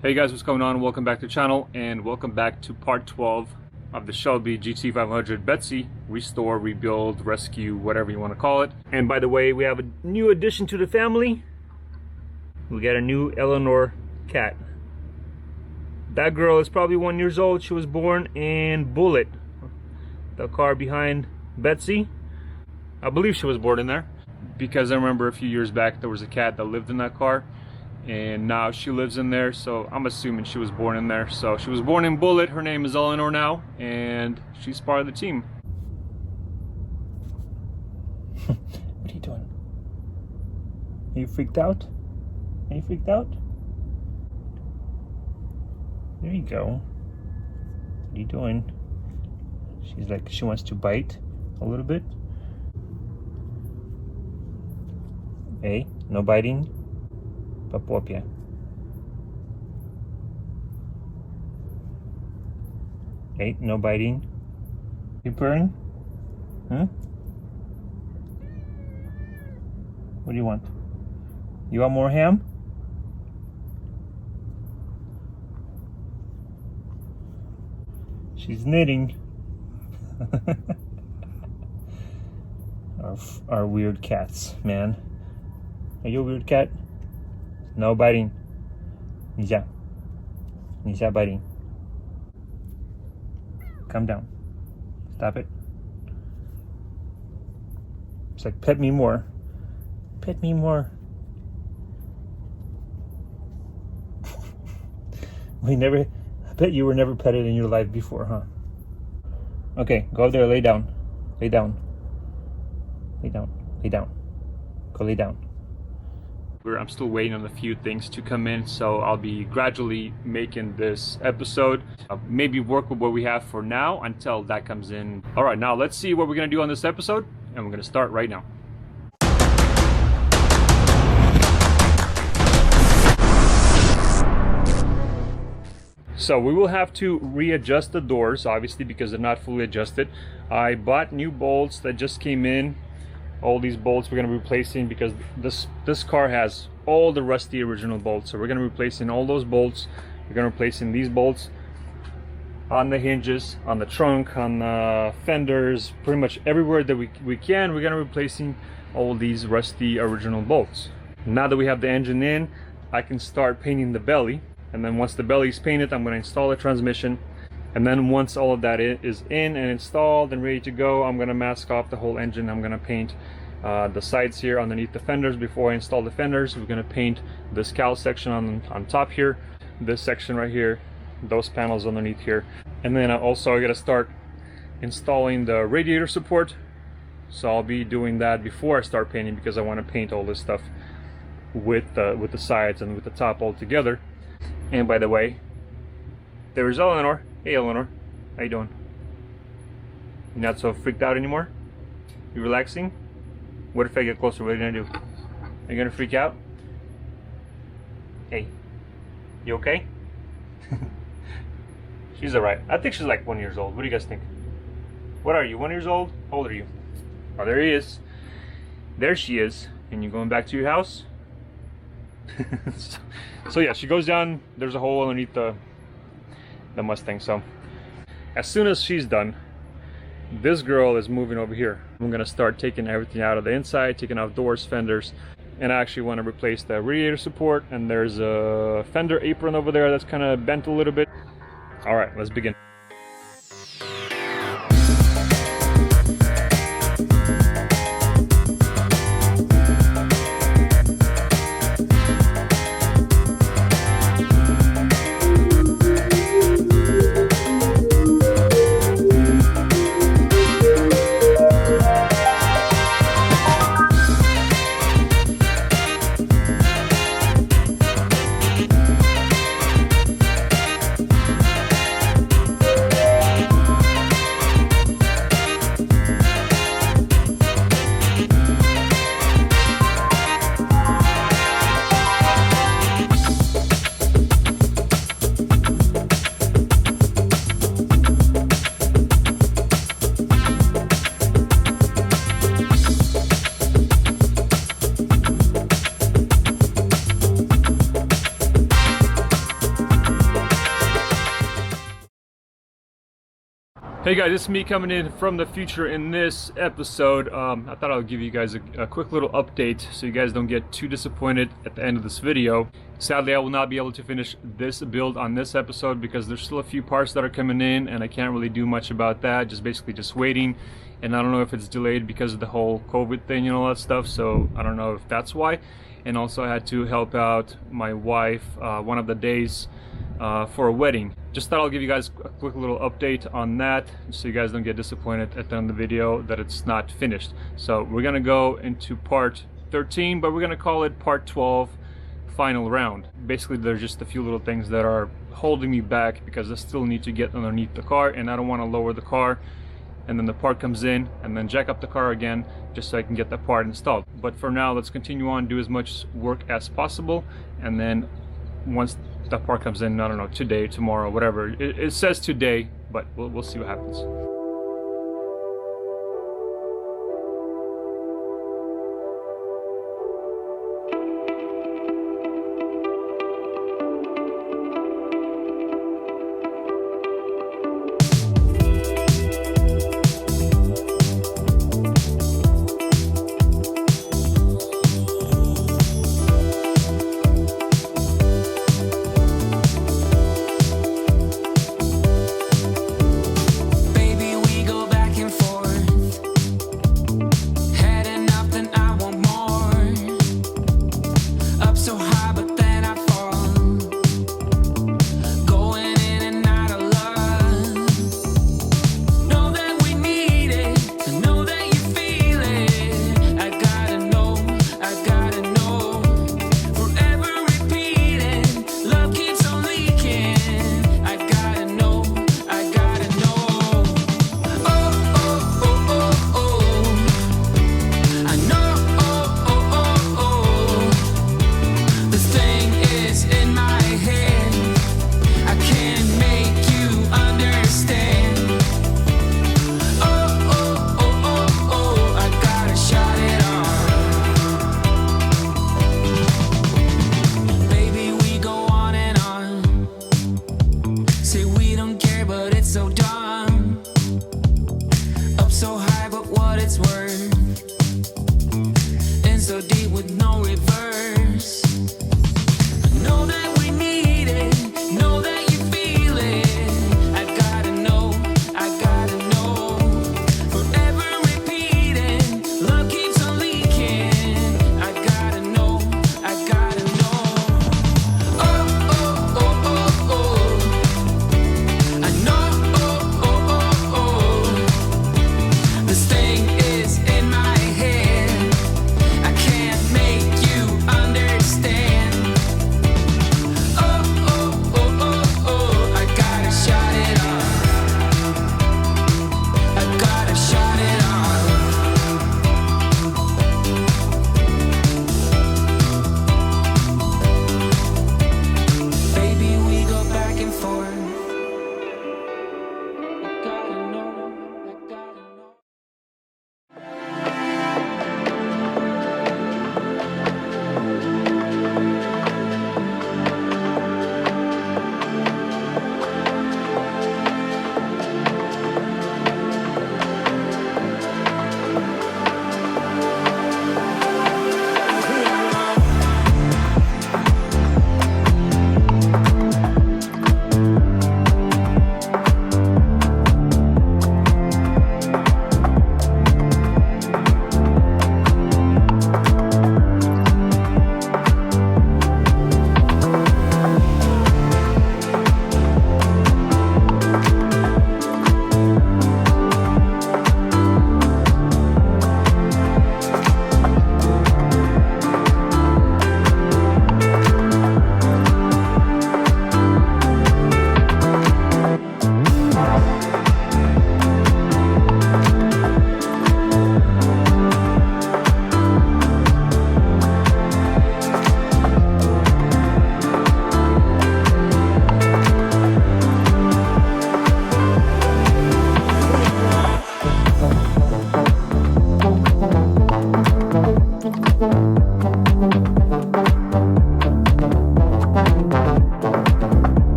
Hey guys, what's going on? Welcome back to the channel and welcome back to part 12 of the Shelby GT500 Betsy restore, rebuild, rescue, whatever you want to call it. And by the way, we have a new addition to the family. We got a new Eleanor cat. That girl is probably 1 year old. She was born in Bullet, the car behind Betsy. I believe she was born in there because I remember a few years back there was a cat that lived in that car. And now she lives in there, so I'm assuming she was born in there. So she was born in Bullet. Her name is Eleanor now, and she's part of the team. What are you doing? Are you freaked out? Are you freaked out? There you go. What are you doing? She's like, she wants to bite a little bit. Hey, no biting. Попопья. Hey, no biting. You purring? Huh? What do you want? You want more ham? She's knitting. Our weird cats, man. Are you a weird cat? No biting. Nisa. Nisa biting. Calm down. Stop it. It's like, pet me more. Pet me more. I bet you were never petted in your life before, huh? Okay, go up there, lay down. Lay down. Lay down. Lay down. Go lay down. I'm still waiting on a few things to come in, so I'll be gradually making this episode. Maybe work with what we have for now until that comes in. All right, now let's see what we're gonna do on this episode, and we're gonna start right now. So we will have to readjust the doors, obviously, because they're not fully adjusted. I bought new bolts that just came in. All these bolts we're going to be replacing because this car has all the rusty original bolts. So we're going to be replacing all those bolts. We're going to be replacing these bolts on the hinges, on the trunk, on the fenders, pretty much everywhere that we can. We're going to be replacing all these rusty original bolts. Now that we have the engine in, I can start painting the belly. And then once the belly is painted, I'm going to install the transmission. And then once all of that is in and installed and ready to go, I'm going to mask off the whole engine. I'm going to paint the sides here underneath the fenders. Before I install the fenders, we're going to paint this cowl section on top here, this section right here, those panels underneath here. And then I got to start installing the radiator support. So I'll be doing that before I start painting because I want to paint all this stuff with the sides and with the top all together. And by the way, there's Eleanor. Hey Eleanor, how you doing? You not so freaked out anymore? You relaxing? What if I get closer? What are you gonna do? Are you gonna freak out? Hey, you okay? She's alright. I think she's like 1 year old. What do you guys think? What are you, 1 year old? How old are you? Oh, there he is. There she is. And you going back to your house? So yeah, she goes down. There's a hole underneath the Mustang. So as soon as she's done, this girl is moving over here. I'm gonna start taking everything out of the inside, taking off doors, fenders, and I actually want to replace the radiator support. And there's a fender apron over there that's kind of bent a little bit. All right, let's begin. Hey guys, it's me coming in from the future in this episode. I thought I'll give you guys a quick little update so you guys don't get too disappointed at the end of this video. Sadly, I will not be able to finish this build on this episode because there's still a few parts that are coming in and I can't really do much about that. Basically just waiting, and I don't know if it's delayed because of the whole COVID thing and all that stuff, so I don't know if that's why. And also I had to help out my wife one of the days for a wedding. Just thought I'll give you guys a quick little update on that so you guys don't get disappointed at the end of the video that it's not finished. So we're gonna go into part 13, but we're gonna call it part 12 final round. Basically there's just a few little things that are holding me back because I still need to get underneath the car and I don't want to lower the car and then the part comes in and then jack up the car again just so I can get that part installed. But for now, let's continue on, do as much work as possible, and then once that part comes in, I don't know, today, tomorrow, whatever. It says today, but we'll see what happens.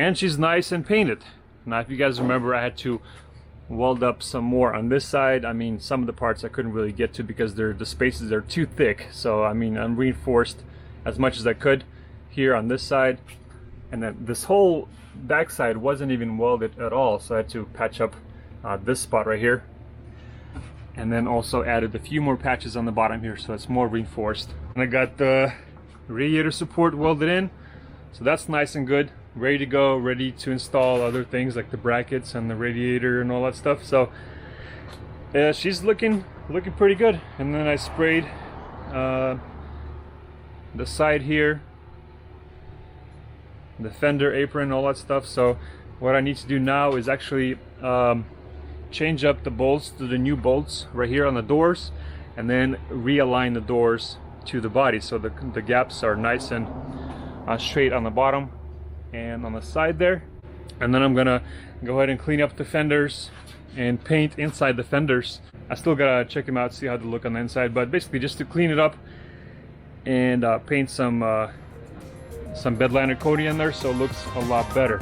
and she's nice and painted. Now if you guys remember, I had to weld up some more on this side. I mean, some of the parts I couldn't really get to because the spaces are too thick, so I mean, I'm reinforced as much as I could here on this side, and then this whole back side wasn't even welded at all, so I had to patch up this spot right here, and then also added a few more patches on the bottom here so it's more reinforced. And I got the radiator support welded in, so that's nice and good, ready to go, ready to install other things like the brackets and the radiator and all that stuff. So she's looking pretty good. And then I sprayed the side here, the fender apron, all that stuff. So what I need to do now is actually change up the bolts to the new bolts right here on the doors, and then realign the doors to the body so the gaps are nice and straight on the bottom and on the side there. And then I'm gonna go ahead and clean up the fenders and paint inside the fenders. I still gotta check them out, see how they look on the inside, but basically just to clean it up and paint some bed liner coating in there so it looks a lot better.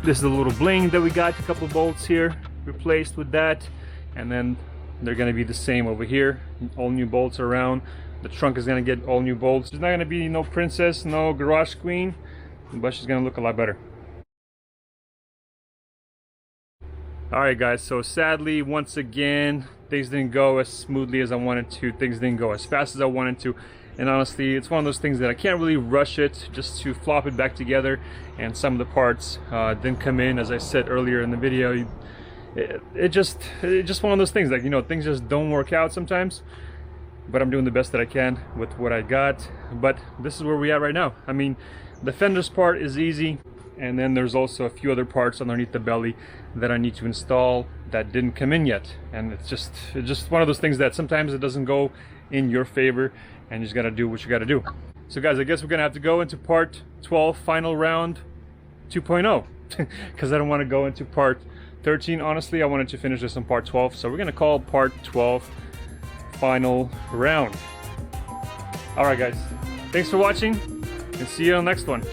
This is a little bling that we got, a couple bolts here replaced with that, and then they're gonna be the same over here, all new bolts around. The trunk is gonna get all new bolts. There's not gonna be no princess, no garage queen, but she's gonna look a lot better. Alright guys, so sadly once again things didn't go as smoothly as I wanted to, things didn't go as fast as I wanted to, and honestly it's one of those things that I can't really rush it just to flop it back together, and some of the parts didn't come in, as I said earlier in the video. It's just one of those things, like, you know, things just don't work out sometimes, but I'm doing the best that I can with what I got. But this is where we are right now. I mean, the fenders part is easy, and then there's also a few other parts underneath the belly that I need to install that didn't come in yet, and it's just one of those things that sometimes it doesn't go in your favor, and you just gotta do what you gotta do. So guys, I guess we're gonna have to go into part 12 final round 2.0 because I don't want to go into part 13. Honestly, I wanted to finish this on part 12, so we're gonna call part 12 final round. All right guys, thanks for watching, and see you on the next one.